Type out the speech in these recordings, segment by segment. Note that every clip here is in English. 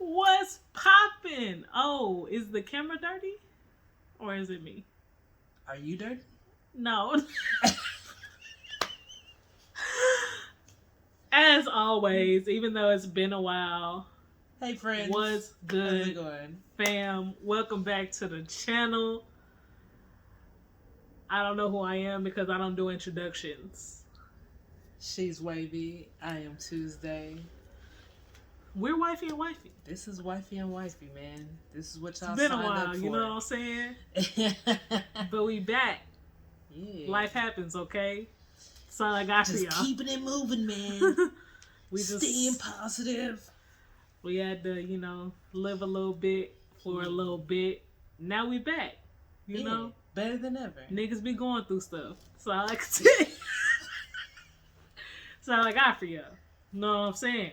What's poppin'? Oh, is the camera dirty? Or is it me? Are you dirty? No. As always, even though it's been a while. Hey friends. What's good? How's it going? Fam, welcome back to the channel. I don't know who I am because I don't do introductions. She's Wavy. I am Tuesday. We're Wifey and Wifey. This is Wifey and Wifey, man. This is what y'all It's been a signed while, up for. you know what I'm saying? But we back. Yeah. Life happens, okay? That's all I got for Just y'all. keeping it moving, man. We just staying positive. We had to, live a little bit for a little bit. Now we back. You know? Better than ever. Niggas be going through stuff. That's all I can tell you. That's all I got for y'all. Know what I'm saying?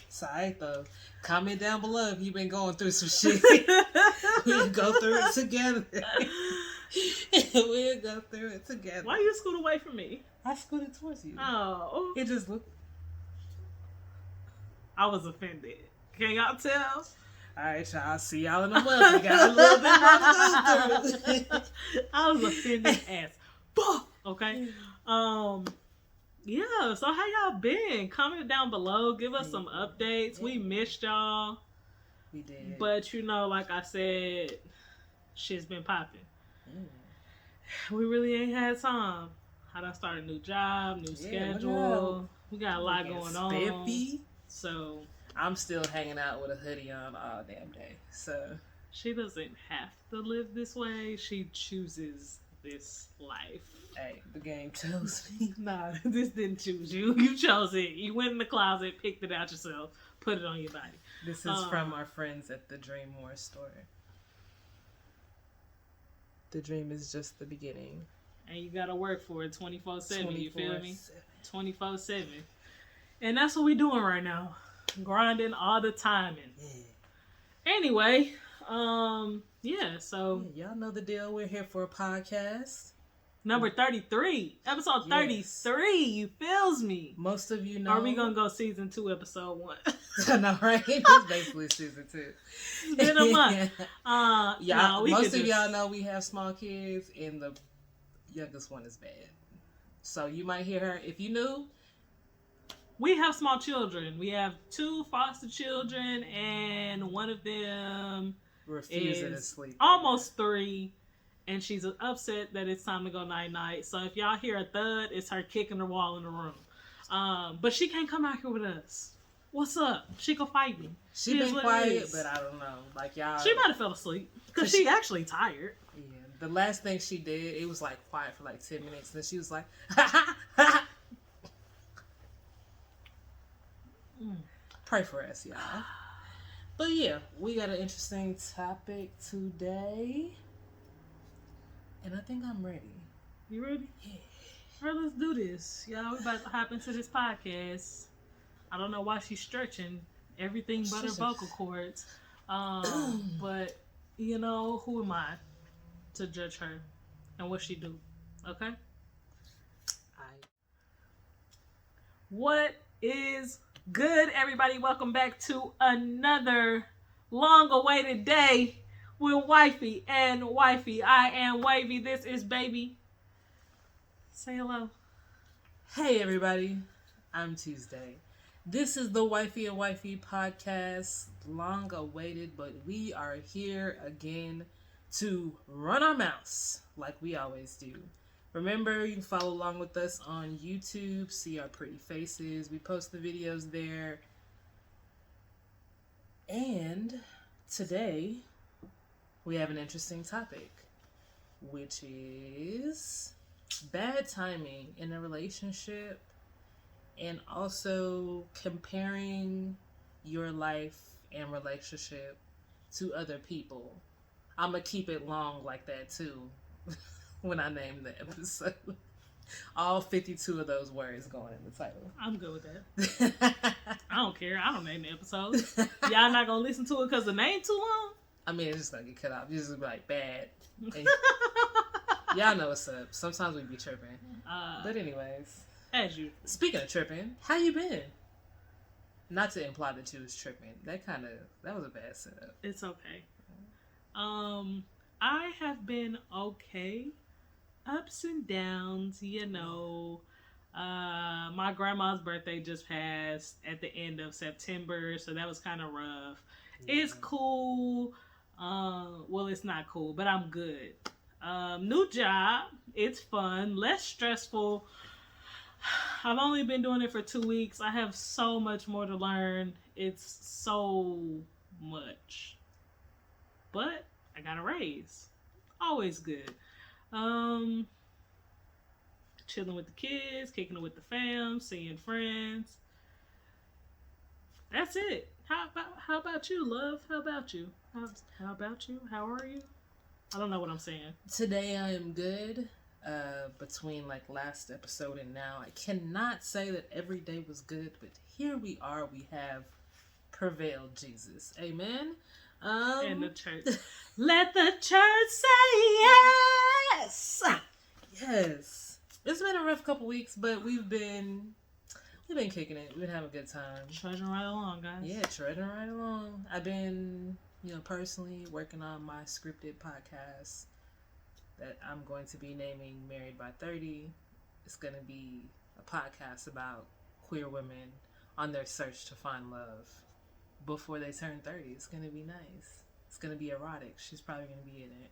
It's alright though. Comment down below if you've been going through some shit. We'll go through it together. We'll go through it together. Why you scoot away from me? I scooted towards you. Oh. It just looked. I was offended. Can y'all tell? Alright, y'all. See y'all in a month. We got a little bit more to go through. I was offended as fuck. Okay. Yeah, so how y'all been? Comment down below. Give us some updates. We missed y'all. We did. But like I said, shit's been popping. We really ain't had time. I done started a new job, new schedule. We got a lot going on. So I'm still hanging out with a hoodie on all damn day. So she doesn't have to live this way. She chooses this life. Hey, the game chose me. Nah, this didn't choose you. You chose it. You went in the closet, picked it out yourself, put it on your body. This is from our friends at the Dream War store. The dream is just the beginning. And you gotta work for it 24/7, you feel me? 24/7. And that's what we doing right now. Grinding all the time. Anyway, yeah, so y'all know the deal. We're here for a podcast. Number 33. Episode 33. You feels me? Most of you know. Are we gonna go season 2, episode 1? I know, right? It's basically season 2. It's been a month. Most of y'all know we have small kids, and the youngest one is bad. So you might hear her. If you knew, we have small children. We have 2 foster children, and one of them refusing to sleep. Almost 3. And she's upset that it's time to go night-night. So if y'all hear a thud, it's her kicking the wall in the room. But she can't come out here with us. What's up? She can fight me. She been quiet, but I don't know. Like y'all, she might have fell asleep because she actually tired. Yeah. The last thing she did, it was like quiet for like 10 minutes. And then she was like, Pray for us, y'all. But yeah, we got an interesting topic today. And I think I'm ready. You ready? Yeah. All right, let's do this. Y'all, we about to hop into this podcast. I don't know why she's stretching everything but her vocal cords. But, who am I to judge her and what she do? Okay? What is good, everybody? Welcome back to another long-awaited day with Wifey and Wifey. I am Wavy. This is Baby. Say hello. Hey, everybody. I'm Tuesday. This is the Wifey and Wifey podcast. Long awaited, but we are here again to run our mouths like we always do. Remember, you can follow along with us on YouTube, see our pretty faces. We post the videos there. And today, we have an interesting topic, which is bad timing in a relationship and also comparing your life and relationship to other people. I'm going to keep it long like that too when I name the episode. All 52 of those words going in the title. I'm good with that. I don't care. I don't name the episode. Y'all not going to listen to it because the name too long? I mean, it's just gonna get cut off. It's just like bad. Y'all know what's up. Sometimes we be tripping. But anyways. As you. Speaking of tripping, how you been? Not to imply that you was tripping. That was a bad setup. It's okay. I have been okay. Ups and downs, you know. My grandma's birthday just passed at the end of September, so that was kind of rough. Yeah. It's cool. Well, it's not cool, but I'm good. New job. It's fun. Less stressful. I've only been doing it for 2 weeks. I have so much more to learn. It's so much. But I got a raise. Always good. Chilling with the kids, kicking it with the fam, seeing friends. That's it. How about you, love? How about you? How about you? How are you? I don't know what I'm saying. Today I am good. Between like last episode and now, I cannot say that every day was good, but here we are. We have prevailed, Jesus. Amen. In the church. Let the church say yes. Yes. It's been a rough couple weeks, but we've been kicking it. We've been having a good time. Trudging right along, guys. Yeah, trudging right along. I've been, personally working on my scripted podcast that I'm going to be naming Married by 30. It's going to be a podcast about queer women on their search to find love before they turn 30. It's going to be nice. It's going to be erotic. She's probably going to be in it.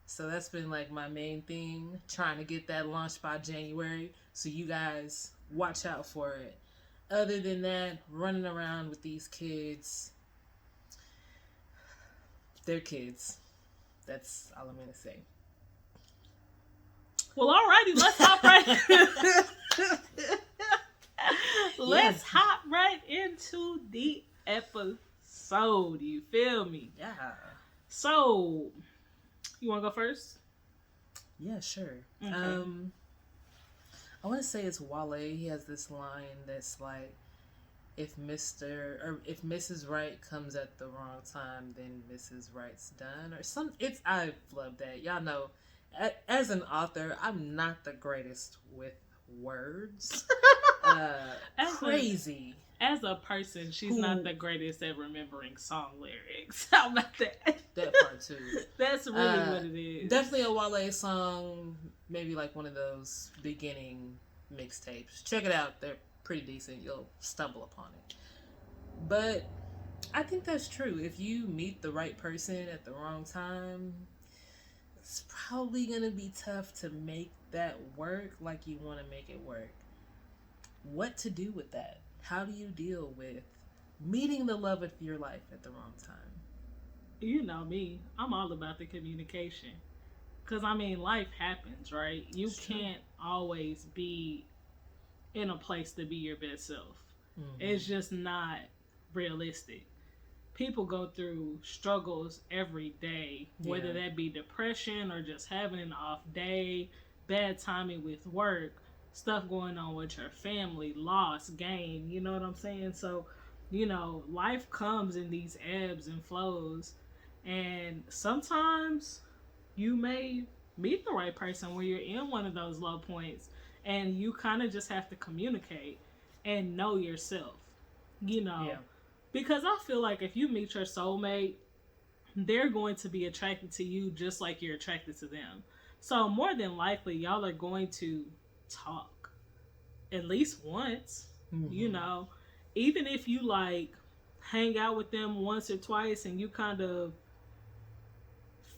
So that's been like my main thing, trying to get that launched by January. So you guys watch out for it. Other than that, running around with these kids. They're kids. That's all I'm going to say. Well, alrighty, let's hop right Let's hop right into the episode. You feel me? Yeah. So, you want to go first? Yeah, sure. Okay. I want to say it's Wale. He has this line that's like, if Mrs. Right comes at the wrong time, then Mrs. Right's done, or some. I love that. Y'all know, as an author, I'm not the greatest with words. Crazy. As a person, she's not the greatest at remembering song lyrics. How about that? That part too. That's really what it is. Definitely a Wale song. Maybe like one of those beginning mixtapes. Check it out. They're pretty decent. You'll stumble upon it. But I think that's true. If you meet the right person at the wrong time, it's probably going to be tough to make that work like you want to make it work. What to do with that? How do you deal with meeting the love of your life at the wrong time? You know me. I'm all about the communication. Because, life happens, right? You can't always be in a place to be your best self. Mm-hmm. It's just not realistic. People go through struggles every day, whether that be depression or just having an off day, bad timing with work, stuff going on with your family, loss, gain, you know what I'm saying? So, life comes in these ebbs and flows, and sometimes you may meet the right person where you're in one of those low points, and you kind of just have to communicate and know yourself, because I feel like if you meet your soulmate, they're going to be attracted to you just like you're attracted to them. So more than likely, y'all are going to talk at least once, even if you hang out with them once or twice and you kind of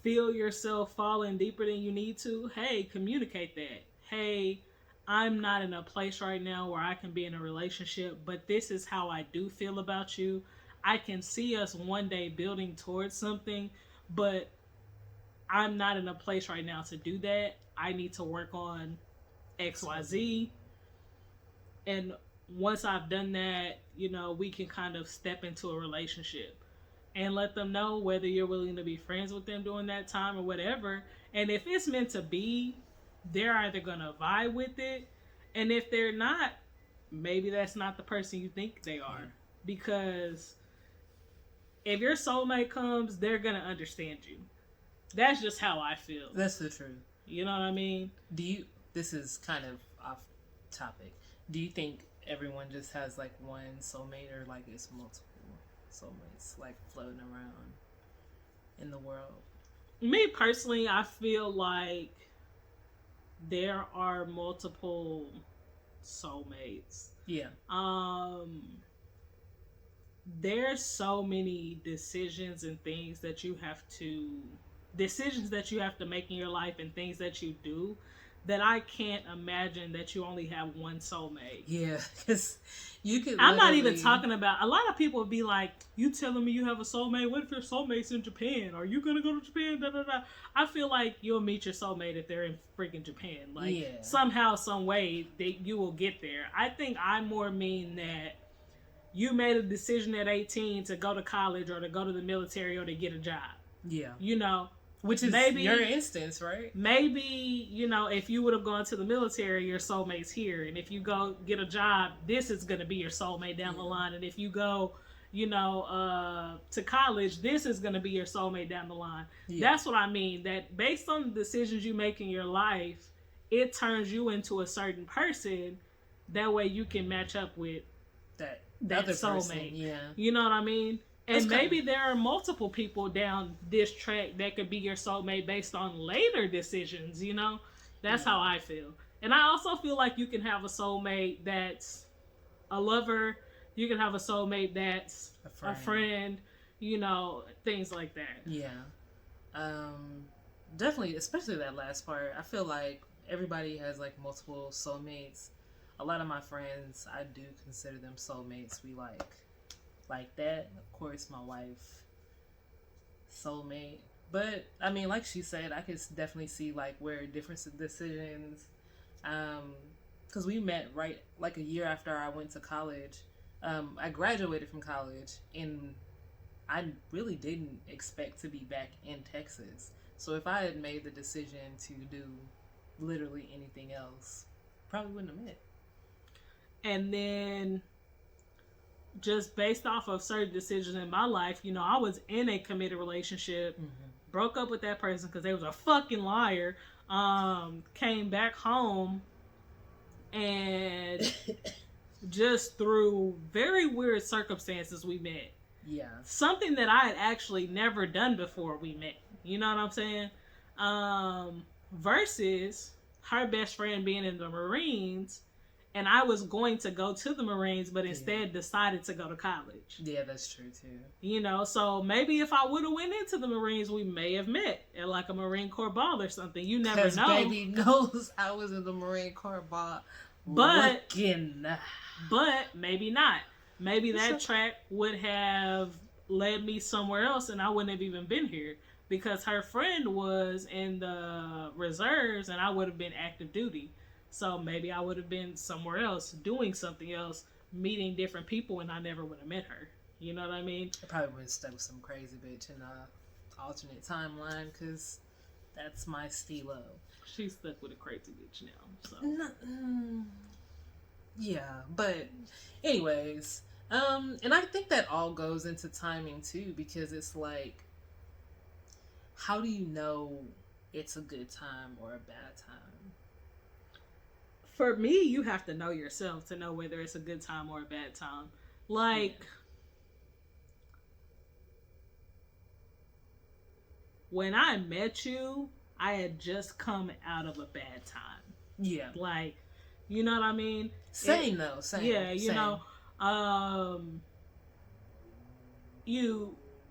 feel yourself falling deeper than you need to, hey, communicate that. Hey, I'm not in a place right now where I can be in a relationship, but this is how I do feel about you. I can see us one day building towards something, but I'm not in a place right now to do that. I need to work on XYZ. And once I've done that, we can kind of step into a relationship and let them know whether you're willing to be friends with them during that time or whatever. And if it's meant to be, they're either going to vibe with it. And if they're not, maybe that's not the person you think they are. Because if your soulmate comes, they're going to understand you. That's just how I feel. That's the truth. You know what I mean? This is kind of off topic. Do you think everyone just has like one soulmate, or like it's multiple soulmates like floating around in the world? Me personally, I feel like there are multiple soulmates. Yeah. There's so many decisions and things that you have to make in your life and things that you do that I can't imagine that you only have one soulmate. Yeah, because you could. I'm not even talking about. A lot of people would be like, "You telling me you have a soulmate? What if your soulmate's in Japan? Are you gonna go to Japan?" Da, da, da. I feel like you'll meet your soulmate if they're in freaking Japan. Like somehow, some way, you will get there. I think I more mean that you made a decision at 18 to go to college or to go to the military or to get a job. Yeah, you know. Which is maybe your instance, right? Maybe, you know, if you would have gone to the military, your soulmate's here. And if you go get a job, this is going to be your soulmate down the line. And if you go, you know, to college, this is going to be your soulmate down the line. Yeah. That's what I mean. That based on the decisions you make in your life, it turns you into a certain person. That way you can match up with that other soulmate. Person, yeah. You know what I mean? And maybe there are multiple people down this track that could be your soulmate based on later decisions, you know? That's how I feel. And I also feel like you can have a soulmate that's a lover. You can have a soulmate that's a friend, you know, things like that. Yeah. Definitely, especially that last part. I feel like everybody has like multiple soulmates. A lot of my friends, I do consider them soulmates. We like that. Of course, my wife, soulmate. But I mean, like she said, I could definitely see like where different decisions, because we met right like a year after I went to college. I graduated from college, and I really didn't expect to be back in Texas. So if I had made the decision to do literally anything else, probably wouldn't have met. And then, just based off of certain decisions in my life, you know, I was in a committed relationship, broke up with that person because they was a fucking liar, came back home, and just through very weird circumstances we met. Yeah. Something that I had actually never done before we met. You know what I'm saying? Versus her best friend being in the Marines, and I was going to go to the Marines, but instead decided to go to college. Yeah, that's true too. You know, so maybe if I would have went into the Marines, we may have met at like a Marine Corps ball or something. You never know. Baby knows I was in the Marine Corps ball. But maybe not. Maybe that track would have led me somewhere else, and I wouldn't have even been here because her friend was in the reserves, and I would have been active duty. So maybe I would have been somewhere else, doing something else, meeting different people, and I never would have met her. You know what I mean? I probably would have stuck with some crazy bitch in a alternate timeline, because that's my stilo. She's stuck with a crazy bitch now. So. Yeah, but anyways, and I think that all goes into timing too, because it's like, how do you know it's a good time or a bad time? For me, you have to know yourself to know whether it's a good time or a bad time. Like, when I met you, I had just come out of a bad time. Yeah. Like, you know what I mean? Same. Yeah, you know,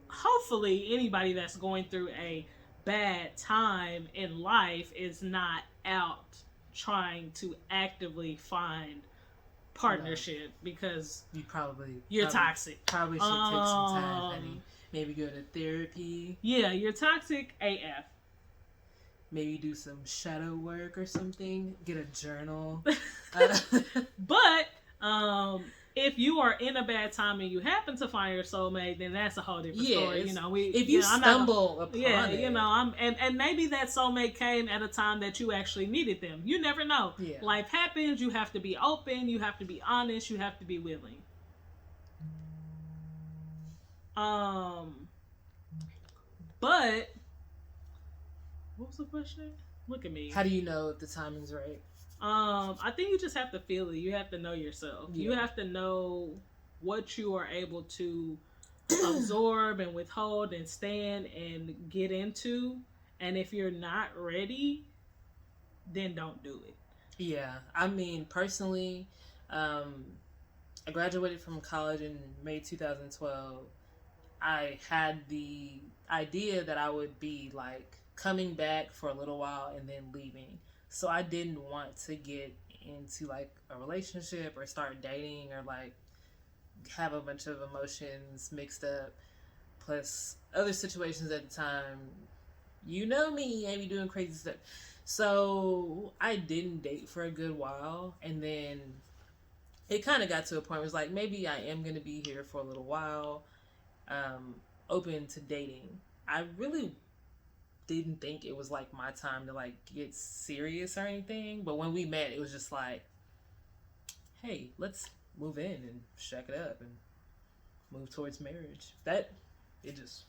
hopefully anybody that's going through a bad time in life is not out trying to actively find partnership, because you're toxic. Probably should take some time, honey. Maybe go to therapy. Yeah, you're toxic AF. Maybe do some shadow work or something. Get a journal. But if you are in a bad time and you happen to find your soulmate, then that's a whole different story. You know, if you stumble upon it, you know, and maybe that soulmate came at a time that you actually needed them. You never know. Yeah. Life happens. You have to be open. You have to be honest. You have to be willing. But what was the question? Look at me. How do you know if the timing's right? I think you just have to feel it. You have to know yourself. Yeah. You have to know what you are able to absorb and withhold and stand and get into. And if you're not ready, then don't do it. Yeah, I mean, personally, I graduated from college in May 2012. I had the idea that I would be like coming back for a little while and then leaving. So I didn't want to get into like a relationship or start dating or like have a bunch of emotions mixed up. Plus other situations at the time. You know me, I be doing crazy stuff. So I didn't date for a good while, and then it kind of got to a point where it was like, maybe I am going to be here for a little while, open to dating. I really didn't think it was like my time to like get serious or anything, but when we met, it was just like, hey, let's move in and shack it up and move towards marriage. It just...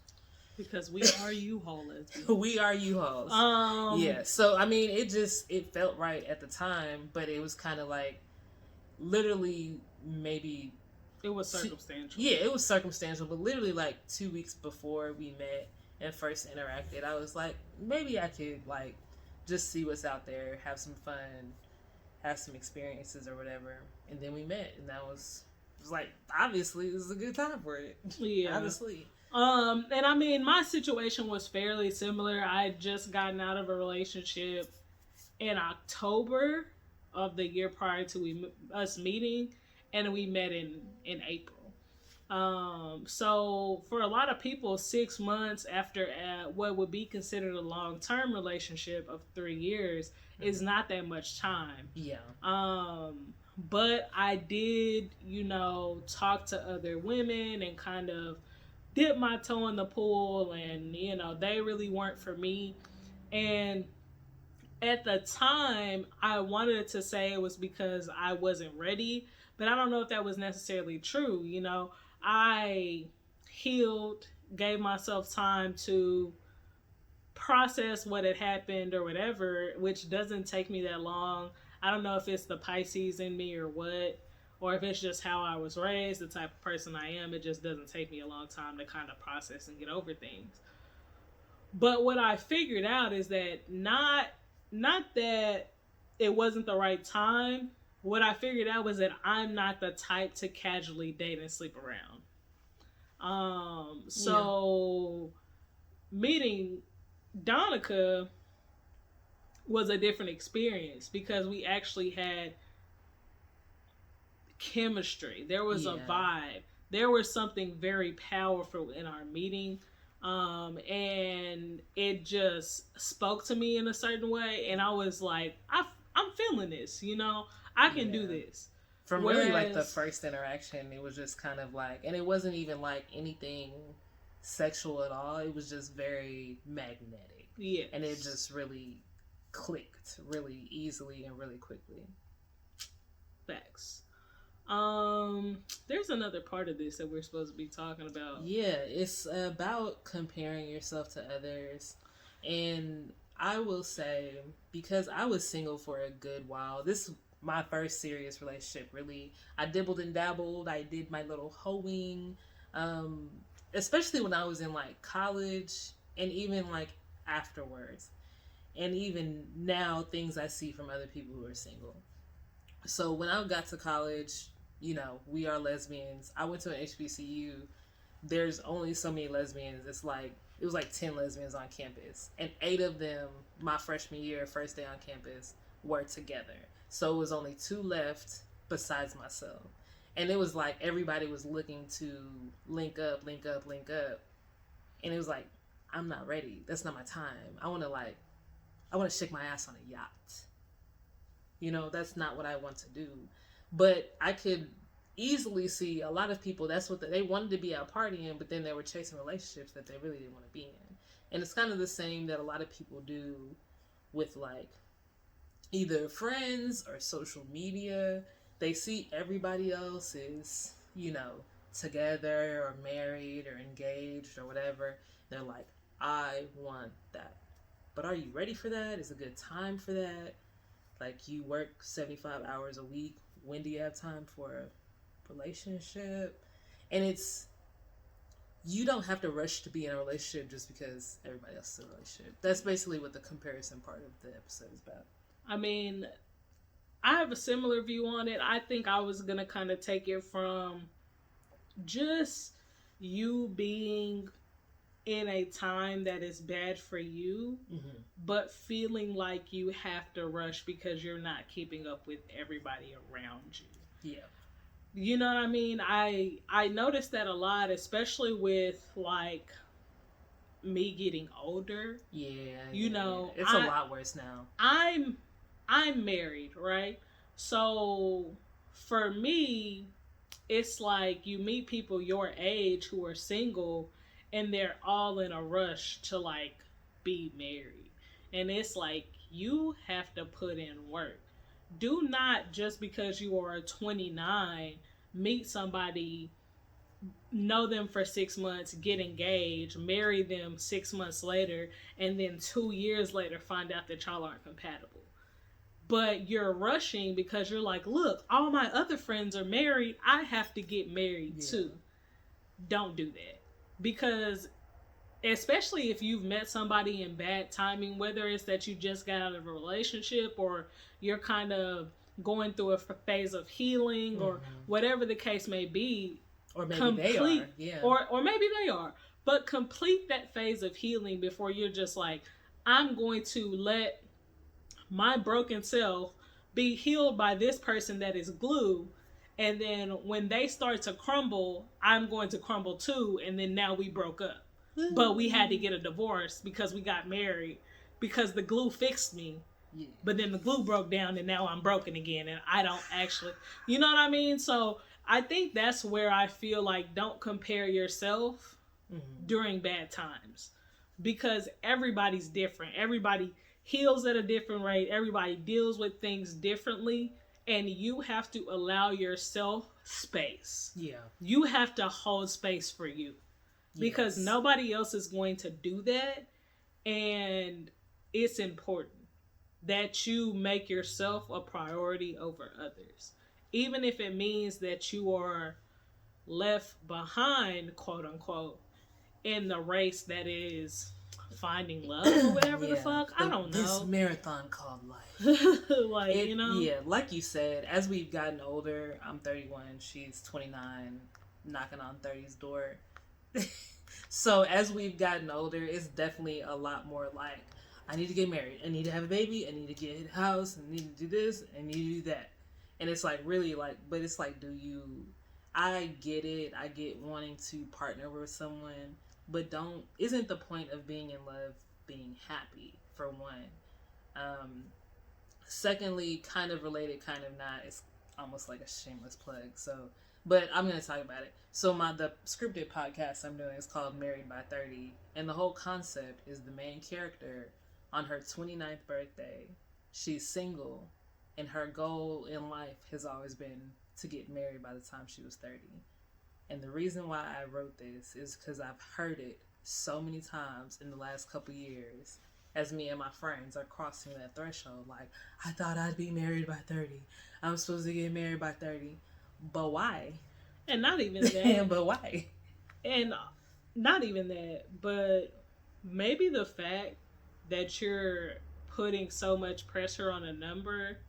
Because we are U-Haul lesbians. We are U-Hauls. Yeah. So I mean, it felt right at the time, but it was kind of like, literally maybe it was circumstantial. Yeah, it was circumstantial, but literally like 2 weeks before we met and first interacted, I was like, maybe I could like just see what's out there, have some fun, have some experiences or whatever, and then we met, and it was like, obviously it was a good time for it. Yeah, obviously. And I mean, my situation was fairly similar. I had just gotten out of a relationship in October of the year prior to us meeting, and we met in April. So for a lot of people, 6 months after what would be considered a long-term relationship of 3 years is not that much time. Yeah. But I did, talk to other women and kind of dip my toe in the pool, and they really weren't for me. And at the time, I wanted to say it was because I wasn't ready, but I don't know if that was necessarily true. I healed, gave myself time to process what had happened or whatever, which doesn't take me that long. I don't know if it's the Pisces in me or what, or if it's just how I was raised, the type of person I am. It just doesn't take me a long time to kind of process and get over things. But what I figured out is that not that it wasn't the right time. What I figured out was that I'm not the type to casually date and sleep around. So meeting Donica was a different experience because we actually had chemistry. There was a vibe. There was something very powerful in our meeting. And it just spoke to me in a certain way. And I was like, I'm feeling this, I can do this. From really like the first interaction, it was just kind of like, and it wasn't even like anything sexual at all. It was just very magnetic. Yeah. And it just really clicked really easily and really quickly. Facts. There's another part of this that we're supposed to be talking about. Yeah, it's about comparing yourself to others. And I will say, because I was single for a good while, this my first serious relationship, really. I dibbled and dabbled. I did my little hoeing, especially when I was in like college and even like afterwards. And even now, things I see from other people who are single. So when I got to college, we are lesbians. I went to an HBCU. There's only so many lesbians. It was like 10 lesbians on campus. And 8 of them, my freshman year, first day on campus, were together. So it was only 2 left besides myself. And it was like everybody was looking to link up. And it was like, I'm not ready. That's not my time. I want to shake my ass on a yacht. That's not what I want to do. But I could easily see a lot of people, that's what they wanted to be out partying, but then they were chasing relationships that they really didn't want to be in. And it's kind of the same that a lot of people do with like either friends or social media. They see everybody else is, together or married or engaged or whatever. They're like, I want that. But are you ready for that? Is a good time for that? Like, you work 75 hours a week. When do you have time for a relationship? And you don't have to rush to be in a relationship just because everybody else is in a relationship. That's basically what the comparison part of the episode is about. I mean, I have a similar view on it. I think I was going to kind of take it from just you being in a time that is bad for you, but feeling like you have to rush because you're not keeping up with everybody around you. Yeah. You know what I mean? I noticed that a lot, especially with like me getting older. Yeah. You know, it's a lot worse now. I'm married, right? So for me, it's like you meet people your age who are single and they're all in a rush to like be married. And it's like you have to put in work. Do not, just because you are 29, meet somebody, know them for 6 months, get engaged, marry them 6 months later, and then 2 years later find out that y'all aren't compatible. But you're rushing because you're like, look, all my other friends are married. I have to get married too. Don't do that. Because especially if you've met somebody in bad timing, whether it's that you just got out of a relationship or you're kind of going through a phase of healing or whatever the case may be. Or maybe they are. Yeah. Or maybe they are. But complete that phase of healing before you're just like, I'm going to let my broken self be healed by this person that is glue. And then when they start to crumble, I'm going to crumble too. And then now we broke up. But we had to get a divorce because we got married because the glue fixed me. Yeah. But then the glue broke down and now I'm broken again and I don't actually, you know what I mean? So I think that's where I feel like don't compare yourself during bad times because everybody's different. Everybody heals at a different rate. Everybody deals with things differently. And you have to allow yourself space. Yeah. You have to hold space for you. Because nobody else is going to do that. And it's important that you make yourself a priority over others. Even if it means that you are left behind, quote unquote, in the race that is finding love or whatever the fuck. I don't know. This marathon called life. Like, you know? Yeah, like you said, as we've gotten older, I'm 31, she's 29, knocking on 30's door. So as we've gotten older, it's definitely a lot more like, I need to get married, I need to have a baby, I need to get a house, I need to do this, I need to do that. And it's like really like, but it's like, I get it, I get wanting to partner with someone, but isn't the point of being in love being happy, for one. Secondly, kind of related, kind of not, it's almost like a shameless plug, but I'm going to talk about it. So the scripted podcast I'm doing is called Married by 30. And the whole concept is the main character on her 29th birthday. She's single. And her goal in life has always been to get married by the time she was 30. And the reason why I wrote this is because I've heard it so many times in the last couple years as me and my friends are crossing that threshold. Like, I thought I'd be married by 30. I'm supposed to get married by 30. But why? And not even that. But why? And not even that, but maybe the fact that you're putting so much pressure on a number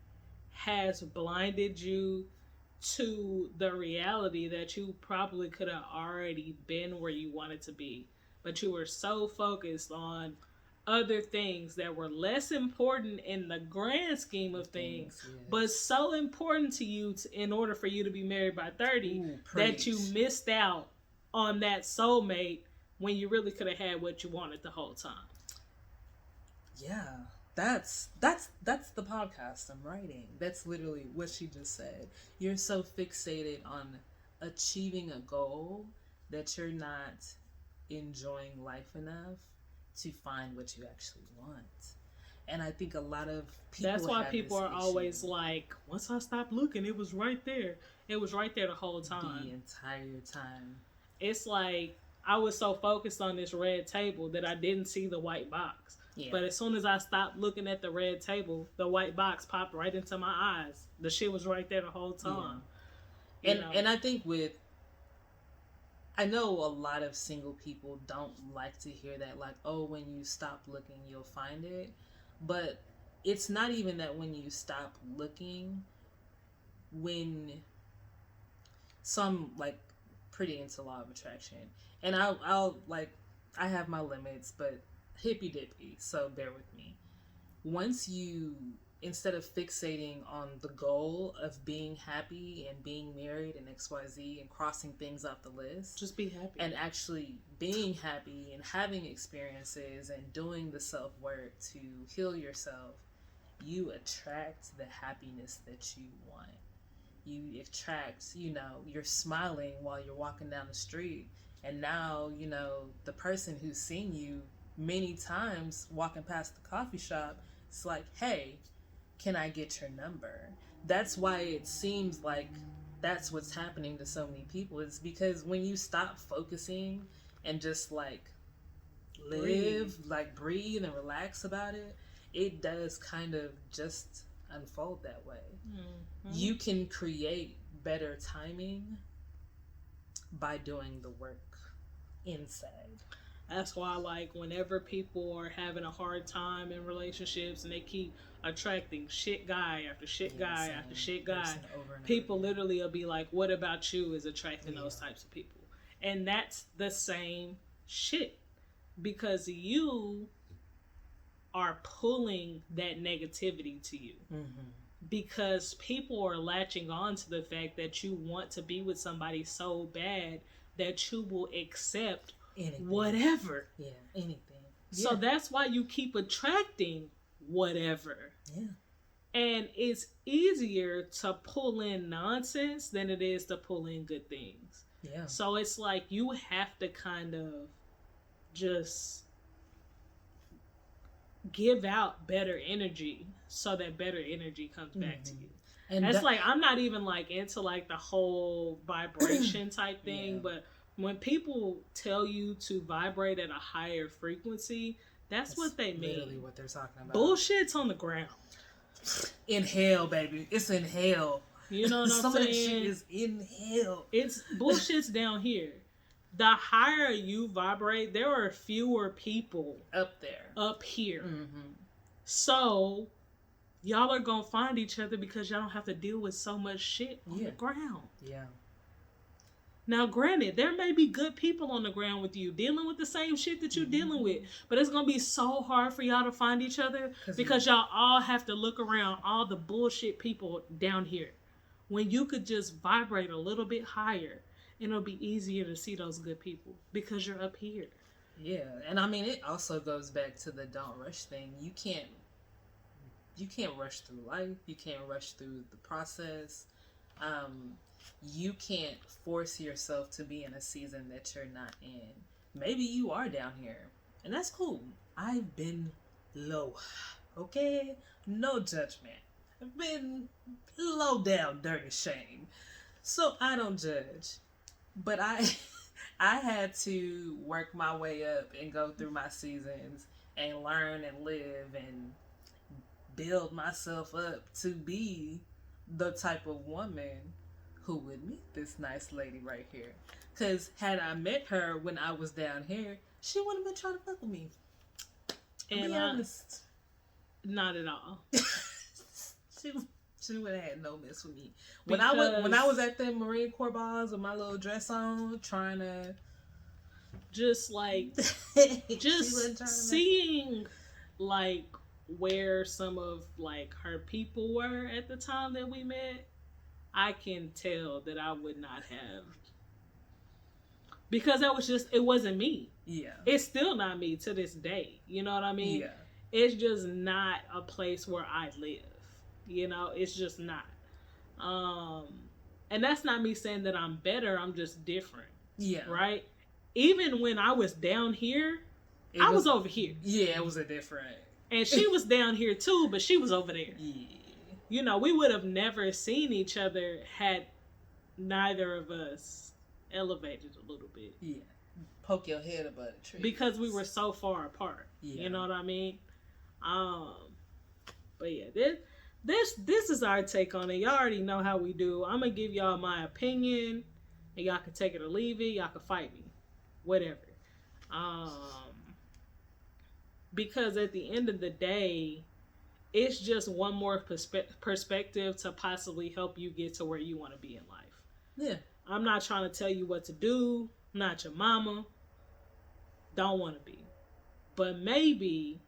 has blinded you to the reality that you probably could have already been where you wanted to be. But you were so focused on other things that were less important in the grand scheme of things, but so important to you in order for you to be married by 30 that you missed out on that soulmate when you really could have had what you wanted the whole time. Yeah, that's the podcast I'm writing. That's literally what she just said. You're so fixated on achieving a goal that you're not enjoying life enough to find what you actually want. And I think a lot of people that's why people are always like, once I stopped looking, it was right there. It was right there the whole time. The entire time. It's like I was so focused on this red table that I didn't see the white box. Yeah. But as soon as I stopped looking at the red table, the white box popped right into my eyes. The shit was right there the whole time. Yeah. And I think I know a lot of single people don't like to hear that, like, oh, when you stop looking, you'll find it. But it's not even that when you stop looking, so I'm like pretty into law of attraction. And I'll like, I have my limits, but hippy dippy, so bear with me. Once you, instead of fixating on the goal of being happy and being married and XYZ and crossing things off the list, just be happy. And actually being happy and having experiences and doing the self-work to heal yourself, you attract the happiness that you want. You attract, you're smiling while you're walking down the street. And now, the person who's seen you many times walking past the coffee shop, it's like, hey, can I get your number? That's why it seems like that's what's happening to so many people. It's because when you stop focusing and just like live, like breathe and relax about it, it does kind of just unfold that way. Mm-hmm. You can create better timing by doing the work inside. That's why, like, whenever people are having a hard time in relationships and they keep attracting shit guy after shit guy after shit guy, people literally will be like, what about you is attracting those types of people? And that's the same shit. Because you are pulling that negativity to you. Mm-hmm. Because people are latching on to the fact that you want to be with somebody so bad that you will accept anything. Whatever. Yeah, anything. So that's why you keep attracting whatever. Yeah. And it's easier to pull in nonsense than it is to pull in good things. Yeah. So it's like you have to kind of just give out better energy so that better energy comes back to you. And that's like, I'm not even like into like the whole vibration type thing, but when people tell you to vibrate at a higher frequency, that's what they mean. Literally what they're talking about. Bullshit's on the ground. In hell, baby. It's in hell. You know what I'm saying? Some of that shit is in hell. It's bullshit's down here. The higher you vibrate, there are fewer people up there. Up here. Mm-hmm. So y'all are gonna find each other because y'all don't have to deal with so much shit on the ground. Yeah. Now, granted, there may be good people on the ground with you dealing with the same shit that you're dealing with, but it's going to be so hard for y'all to find each other because y'all all have to look around all the bullshit people down here when you could just vibrate a little bit higher and it'll be easier to see those good people because you're up here. Yeah. And I mean, it also goes back to the don't rush thing. You can't rush through life. You can't rush through the process. You can't force yourself to be in a season that you're not in. Maybe you are down here, and that's cool. I've been low, okay? No judgment. I've been low down, dirty shame. So I don't judge. But I had to work my way up and go through my seasons and learn and live and build myself up to be the type of woman who would meet this nice lady right here. Because had I met her when I was down here, she wouldn't have been trying to fuck with me. And be honest. Not at all. She would have had no mess with me. When I was at the Marine Corps balls with my little dress on, trying to just like seeing like where some of like her people were at the time that we met, I can tell that I would not have, because it wasn't me. Yeah. It's still not me to this day. You know what I mean? Yeah. It's just not a place where I live. You know, it's just not. And that's not me saying that I'm better. I'm just different. Yeah. Right? Even when I was down here, I was over here. Yeah, it was a different. And she was down here too, but she was over there. Yeah. You know, we would have never seen each other had neither of us elevated a little bit. Yeah. poke your head above the tree. Because we were so far apart. Yeah. You know what I mean? But yeah, this is our take on it. Y'all already know how we do. I'm gonna give y'all my opinion, and y'all can take it or leave it. Y'all can fight me, whatever. Because at the end of the day, it's just one more perspective to possibly help you get to where you want to be in life. Yeah. I'm not trying to tell you what to do. I'm not your mama. Don't want to be. But maybe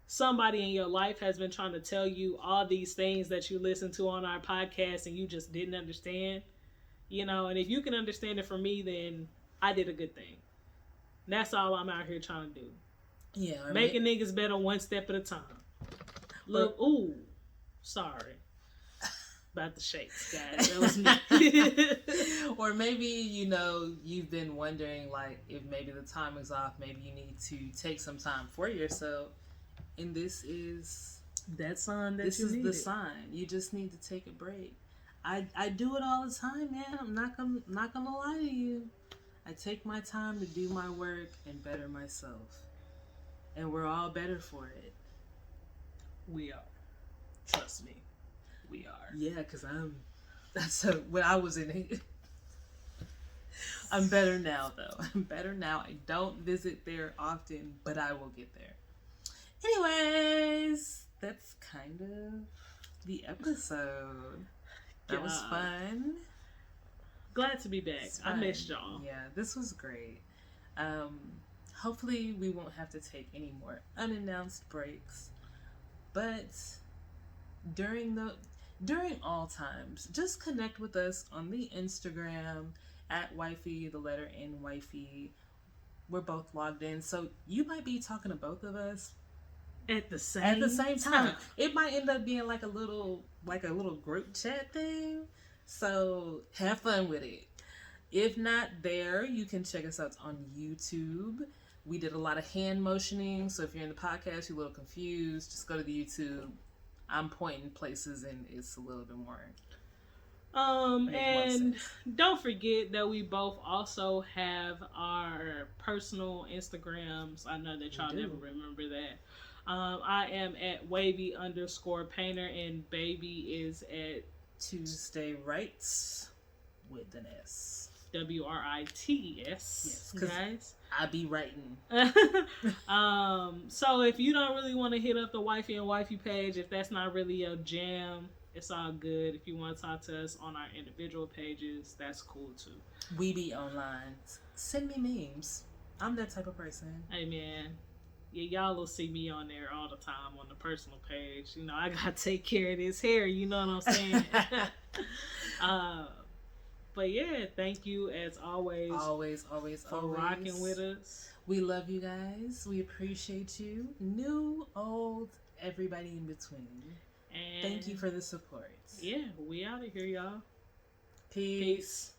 somebody in your life has been trying to tell you all these things that you listen to on our podcast and you just didn't understand. You know, and if you can understand it from me, then I did a good thing. That's all I'm out here trying to do. Yeah. Making niggas better one step at a time. Look, ooh, sorry. About the shakes, guys. That was me. Or maybe, you know, you've been wondering, like, if maybe the time is off, maybe you need to take some time for yourself. And this is that sign that this you is needed. the sign. You just need to take a break. I do it all the time, man. I'm not gonna lie to you. I take my time to do my work and better myself. And we're all better for it. We are. Trust me. We are. Yeah, because when I was in it. I'm better now, though. I'm better now. I don't visit there often, but I will get there. Anyways, that's kind of the episode. That was fun. Glad to be back. I missed y'all. Yeah, this was great. Hopefully we won't have to take any more unannounced breaks. But during all times, just connect with us on the Instagram at Wifey, the letter N, Wifey. We're both logged in, so you might be talking to both of us at the same time. It might end up being like a little group chat thing. So have fun with it. If not there, you can check us out on YouTube. We did a lot of hand motioning, so if you're in the podcast, you're a little confused, just go to the YouTube. I'm pointing places and it's a little bit more. And don't forget that we both also have our personal Instagrams. I know that y'all never remember that. I am at Wavy_painter and baby is at Tuesday Writes with an S. WRITES. Yes, guys. I be writing. So if you don't really want to hit up the Wifey and Wifey page, if that's not really your jam, it's all good. If you want to talk to us on our individual pages, that's cool too. We be online. Send me memes. I'm that type of person. Hey man, yeah, y'all will see me on there all the time on the personal page. You know, I gotta take care of this hair. You know what I'm saying? But yeah, thank you as always. Always for rocking with us. We love you guys. We appreciate you. New, old, everybody in between. And thank you for the support. Yeah, we out of here, y'all. Peace.